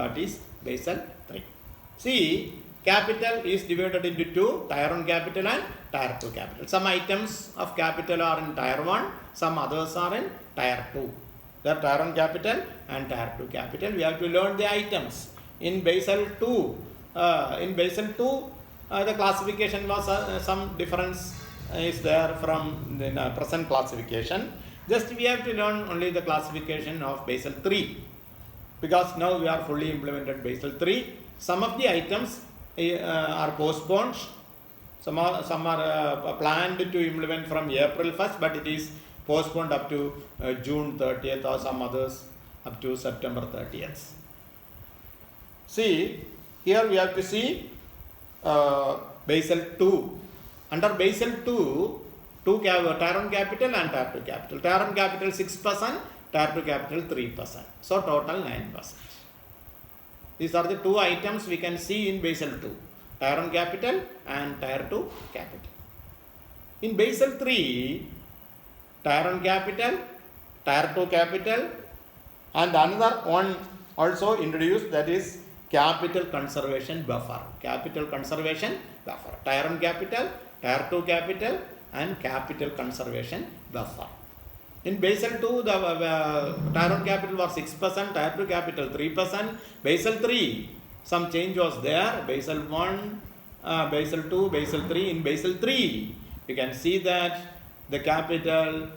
That is Basel III. See, capital is divided into two, Tier 1 capital and Tier 2 capital. Some items of capital are in Tier 1, some others are in Tier 2. The Tier 1 capital and Tier 2 capital. We have to learn the items. In Basel II, the classification was some difference is there from the present classification. Just we have to learn only the classification of Basel III, because now we are fully implemented Basel III. Some of the items are postponed. Some are planned to implement from April 1st, but it is postponed up to June 30th, or some others up to September 30th. See, here we have to see Basel II. Under Basel II, Tier 1 capital and Tier 2 capital. Tier 1 capital 6%, Tier 2 capital 3%. So total 9%. These are the two items we can see in Basel II. Tier 1 capital and Tier 2 capital. In Basel III, Tier 1 capital, Tier 2 capital, and another one also introduced, that is capital conservation buffer. Capital conservation buffer. Tier 1 capital, Tier 2 capital, and capital conservation buffer. In Basel II, the Tier 1 capital was 6%, Tier 2 capital 3%. Basel III, some change was there. Basel I, Basel II, Basel III. In Basel III, you can see that the capital,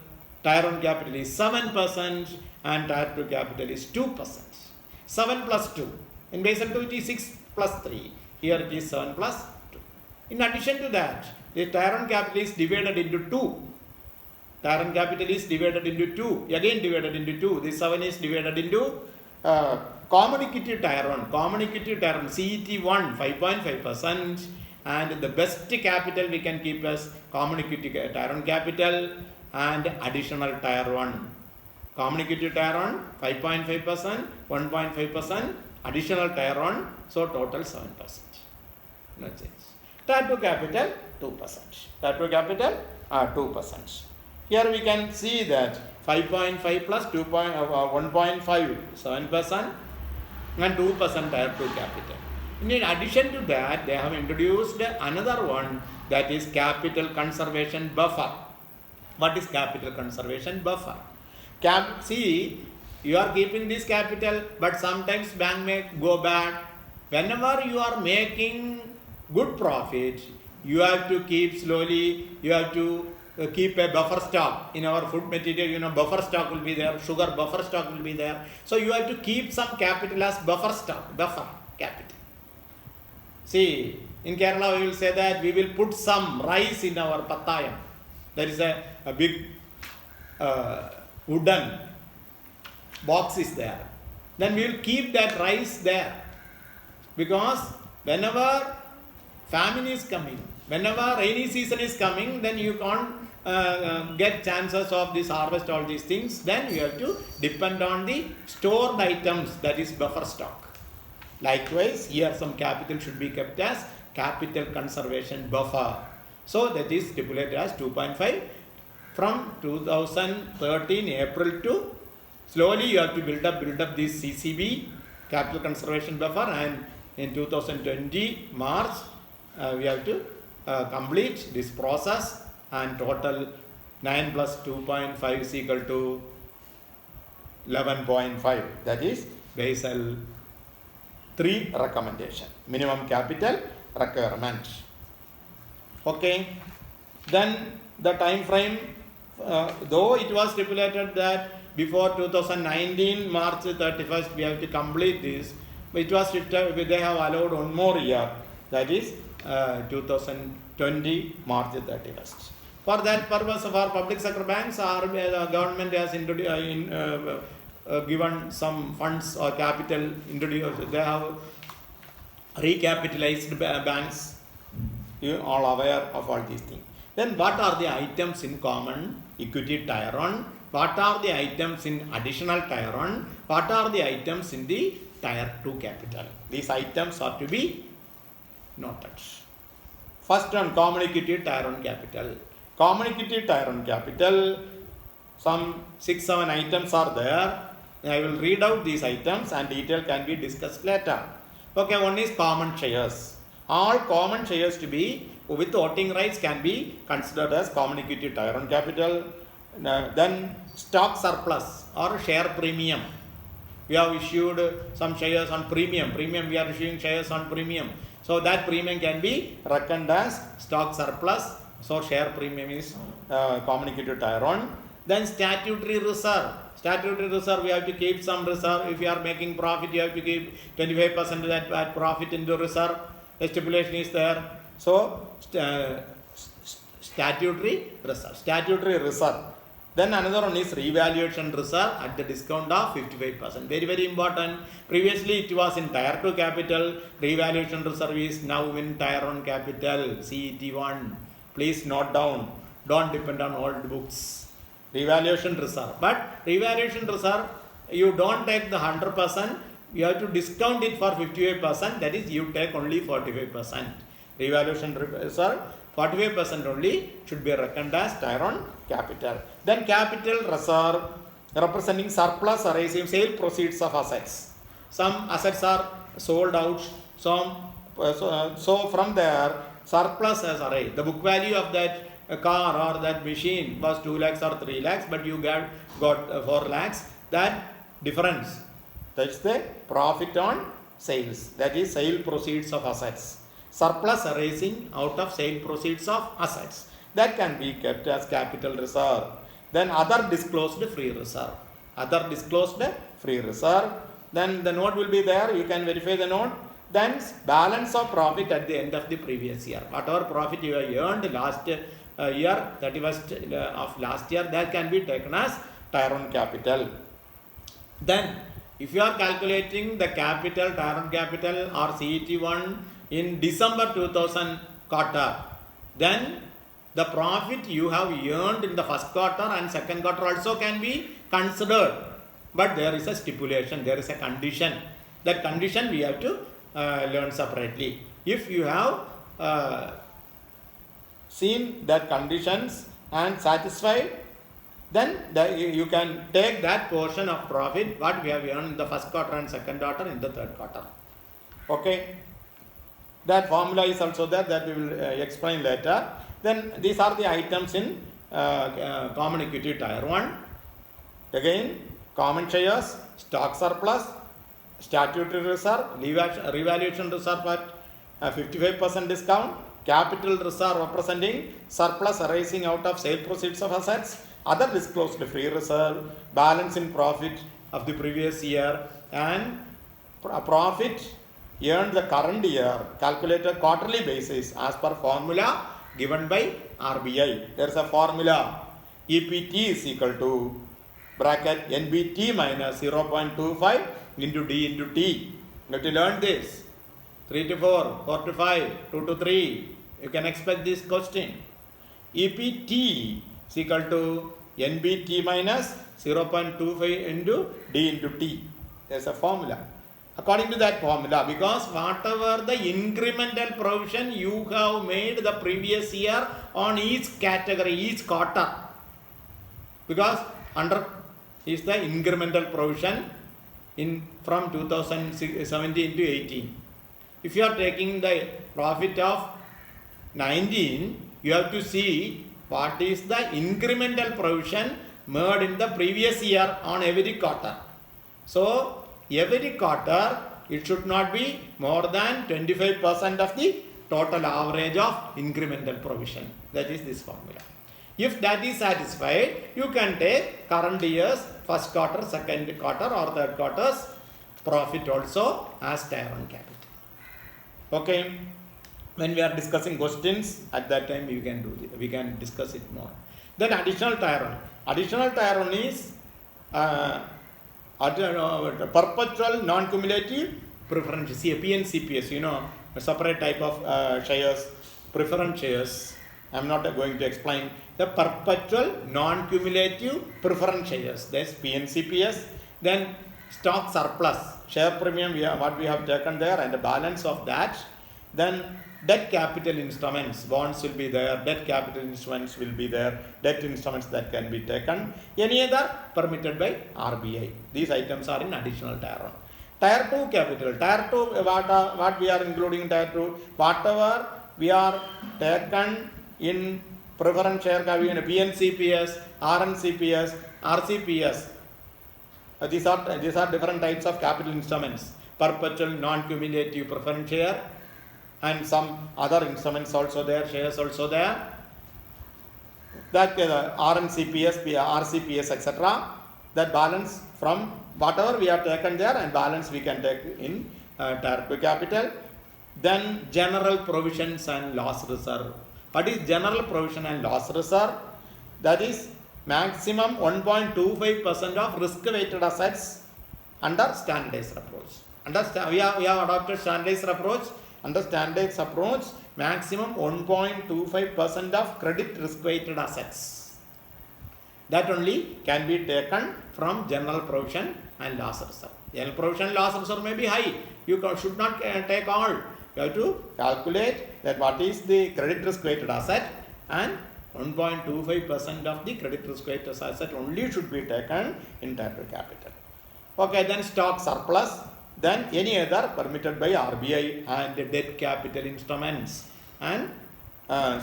Tier 1 capital is 7% and Tier 2 capital is 2%. 7 plus 2. In Basel II, it is 6 plus 3. Here it is 7 plus 2. In addition to that, the Tier 1 capital is divided into 2. Tier 1 capital is divided into 2. Again divided into 2. This 7 is divided into common equity Tier 1. Common equity Tier 1, CET1 5.5%. And the best capital we can keep as common equity Tier 1 capital and additional Tier 1. Common equity Tier 1 5.5%, 1.5%, additional Tier 1, so total 7%. No change. Tier 2 capital 2%. Tier 2 capital 2%. Here we can see that 5.5 plus 1.5, 7%, and 2% Tier 2 capital. In addition to that, they have introduced another one, that is capital conservation buffer. What is capital conservation buffer? See, you are keeping this capital, but sometimes bank may go bad. Whenever you are making good profit, you have to keep slowly, you have to keep a buffer stock. In our food material, buffer stock will be there, sugar buffer stock will be there. So you have to keep some capital as buffer stock, buffer capital. See, in Kerala we will say that we will put some rice in our pattayam. There is a big wooden box is there. Then we will keep that rice there. Because whenever famine is coming, whenever rainy season is coming, then you can't get chances of this harvest, all these things. Then you have to depend on the stored items, that is buffer stock. Likewise, here some capital should be kept as capital conservation buffer. So that is stipulated as 2.5. From 2013 April to slowly you have to build up this CCB, capital conservation buffer, and in 2020 March we have to complete this process, and total 9 plus 2.5 is equal to 11.5. That is Basel III recommendation, minimum capital requirement. Okay, then the time frame, though it was stipulated that before 2019 March 31st we have to complete this, but it was they have allowed one more year, that is 2020 March 31st. For that purpose of our public sector banks, our government has given some funds or capital introduced. They have recapitalized banks. You are all aware of all these things. Then what are the items in common equity Tier 1? What are the items in additional Tier 1? What are the items in the Tier 2 capital? These items are to be noted. First one, common equity Tier 1 capital. Common equity Tier 1 capital, some 6-7 items are there. I will read out these items and detail can be discussed later. Okay, one is common shares. All common shares to be with voting rights can be considered as common equity tier 1 capital. Then stock surplus or share premium. We have issued some shares on premium. We are issuing shares on premium. So that premium can be reckoned as stock surplus. So share premium is common equity tier 1. Then statutory reserve. Statutory reserve, we have to keep some reserve. If you are making profit, you have to keep 25% of that profit into reserve. The stipulation is there. So statutory reserve. Then another one is revaluation reserve at the discount of 55%. Very, very important. Previously it was in tier 2 capital. Revaluation reserve is now in tier 1 capital. CET1. Please note down. Don't depend on old books. Revaluation reserve. But revaluation reserve, you don't take the 100%. You have to discount it for 55%. That is, you take only 45%. Revaluation reserve, 45% only should be reckoned as tier 1 capital. Then capital reserve representing surplus arising sale proceeds of assets. Some assets are sold out. So from there surplus has arisen. The book value of that car or that machine was 2 lakhs or 3 lakhs, but you got 4 lakhs. That difference, that's the profit on sales. That is sale proceeds of assets. Surplus arising out of sale proceeds of assets. That can be kept as capital reserve. Then other disclosed free reserve. Then the note will be there. You can verify the note. Then balance of profit at the end of the previous year. Whatever profit you have earned last year, 31st of last year, that can be taken as tier 1 capital. Then if you are calculating the capital, tier 1 capital or CET1 in December 2000 quarter, then the profit you have earned in the first quarter and second quarter also can be considered. But there is a stipulation, there is a condition. That condition we have to learn separately. If you have seen that conditions and satisfied, then you can take that portion of profit what we have earned in the first quarter and second quarter in the third quarter. Okay. That formula is also there, that we will explain later. Then these are the items in common equity tier 1. Again, common shares, stock surplus, statutory reserve, revaluation reserve at 55% discount, capital reserve representing surplus arising out of sale proceeds of assets, other disclosed free reserve, balance in profit of the previous year, and profit earned the current year calculated quarterly basis as per formula given by RBI. There is a formula. EPT is equal to bracket NBT minus 0.25 into D into T. You have to learn this. 3 to 4, 4 to 5, 2 to 3. You can expect this question. EPT is equal to NBT minus 0.25 into D into T. There is a formula. According to that formula, because whatever the incremental provision you have made the previous year on each category, each quarter, because under is the incremental provision in from 2017 to 18. If you are taking the profit of 19, you have to see what is the incremental provision made in the previous year on every quarter. So every quarter it should not be more than 25% of the total average of incremental provision. That is this formula. If that is satisfied, you can take current year's first quarter, second quarter or third quarter's profit also as tier 1 capital. Okay. When we are discussing questions, at that time we can discuss it more. Then additional tier 1. Additional tier 1 is perpetual non-cumulative preference, PNCPS, a separate type of shares, preference shares. I am not going to explain. The perpetual non-cumulative preference shares, that's PNCPS. Then stock surplus, share premium, what we have taken there, and the balance of that Then debt capital instruments, bonds will be there, debt capital instruments will be there, debt instruments that can be taken, any other permitted by RBI. These items are in additional tier 1. Tier 2 capital, tier 2 what we are including in tier 2, whatever we are taken in preference share capital, PNCPS, RNCPS, RCPS. These are different types of capital instruments, perpetual, non-cumulative preference share, and some other instruments also there, shares also there. That RNCPS, RCPS, etc. That balance from whatever we have taken there and balance we can take in tier 2 capital. Then general provisions and loss reserve. What is general provision and loss reserve? That is maximum 1.25% of risk-weighted assets under standardized approach. We have adopted standardized approach. Under standardized approach, maximum 1.25% of credit risk-weighted assets. That only can be taken from general provision and loss reserve. General provision and loss reserve may be high. You should not take all. You have to calculate that what is the credit risk-weighted asset, and 1.25% of the credit risk-weighted asset only should be taken in tier 2 capital. Okay, then stock surplus, then any other permitted by RBI and debt capital instruments. And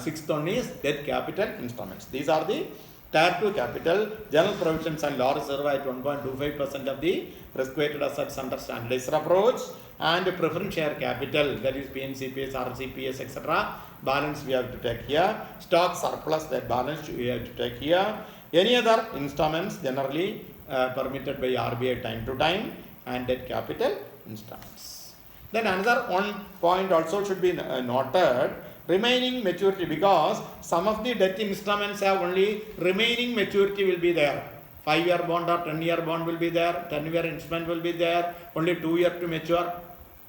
sixth one is debt capital instruments. These are the tier 2 capital, general provisions and loss reserve at 1.25% of the risk-weighted assets under standardized approach, and preference share capital, that is PNCPS, RCPS, etc. balance we have to take here. Stock surplus, that balance we have to take here. Any other instruments generally permitted by RBI time to time, and debt capital instruments. Then another one point also should be noted, remaining maturity, because some of the debt instruments have only remaining maturity will be there. 5-year bond or 10-year bond will be there, 10-year instrument will be there, only 2 years to mature.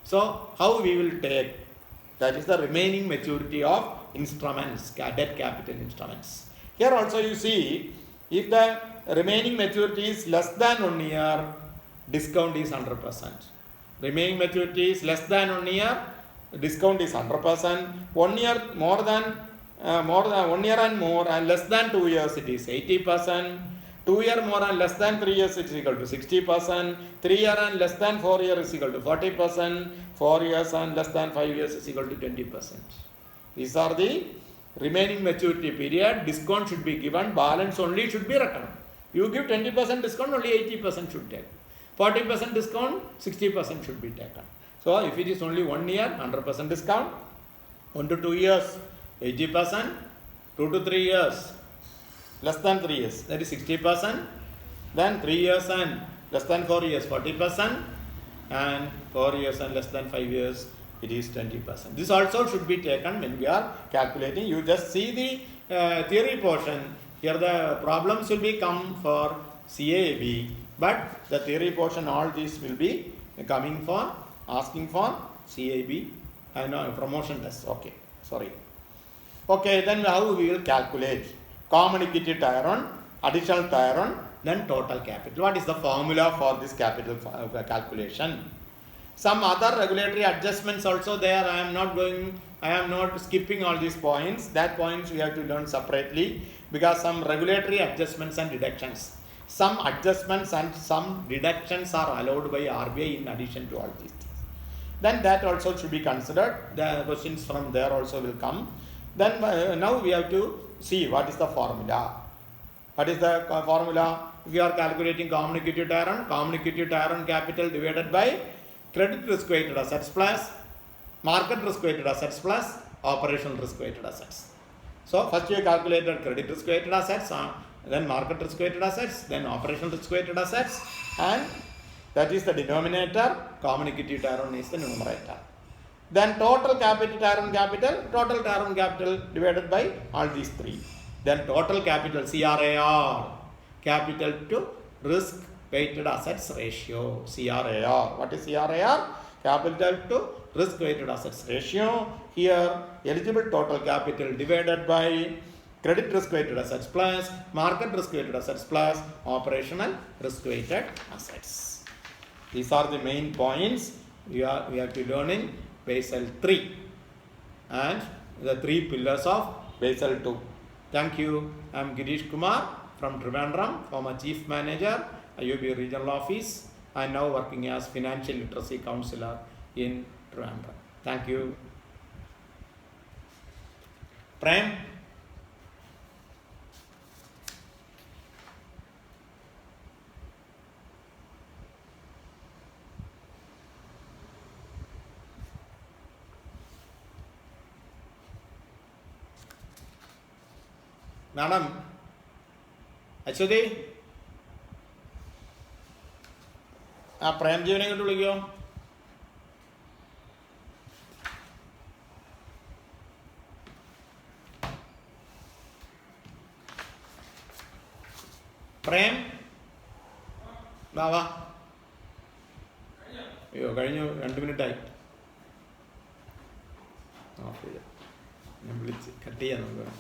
So how we will take? That is the remaining maturity of instruments, debt capital instruments. Here also you see, if the remaining maturity is less than 1 year, discount is 100%. Remaining maturity is less than 1 year, discount is 100%. 1 year more than 1 year and more, and less than 2 years, it is 80%. 2 year more and less than 3 years, it is equal to 60%. 3 year and less than 4 years is equal to 40%. 4 years and less than 5 years is equal to 20%. These are the remaining maturity period. Discount should be given, balance only should be returned. You give 20% discount, only 80% should take. 40% discount, 60% should be taken. So if it is only 1 year, 100% discount. 1 to 2 years, 80%. 2 to 3 years, less than 3 years, that is 60%. Then 3 years and less than 4 years, 40%. And 4 years and less than 5 years, it is 20%. This also should be taken when we are calculating. You just see the theory portion. Here the problems will be come for CAB, but the theory portion, all these will be coming for asking for CAB and promotion test. Okay, sorry. Okay, then how we will calculate? Common equity tier 1, additional tier 1, then total capital. What is the formula for this capital calculation? Some other regulatory adjustments also there. I am not skipping all these points. That points we have to learn separately, because some regulatory adjustments and deductions. Some adjustments and some deductions are allowed by RBI in addition to all these things. Then that also should be considered. The questions from there also will come. Then now we have to see what is the formula. What is the formula? We are calculating common equity tier 1 capital divided by credit risk-weighted assets plus market risk-weighted assets plus operational risk-weighted assets. So first you calculated credit risk-weighted assets, then market risk-weighted assets, then operational risk-weighted assets, and that is the denominator. Common equity tier 1 is the numerator. Then total capital tier 1 capital divided by all these three. Then total capital CRAR, capital to risk weighted assets ratio, CRAR. What is CRAR? Capital to risk weighted assets ratio. Here eligible total capital divided by credit risk weighted assets plus market risk weighted assets plus operational risk weighted assets. These are the main points we have to learn in Basel 3. and the 3 pillars of Basel II. Thank you. I am Girish Kumar from Trivandrum, former Chief Manager, IOB Regional Office, and now working as Financial Literacy Counselor in Trivandrum. Thank you. Prem? Madam, Aswathy ആ പ്രേംജീവനെ കൊണ്ട് വിളിക്കോ. പ്രേം വാ വാ. അയ്യോ കഴിഞ്ഞു, 2 മിനിറ്റായി. ഞാൻ വിളിച്ച് കട്ട് ചെയ്യാൻ നോക്കാം.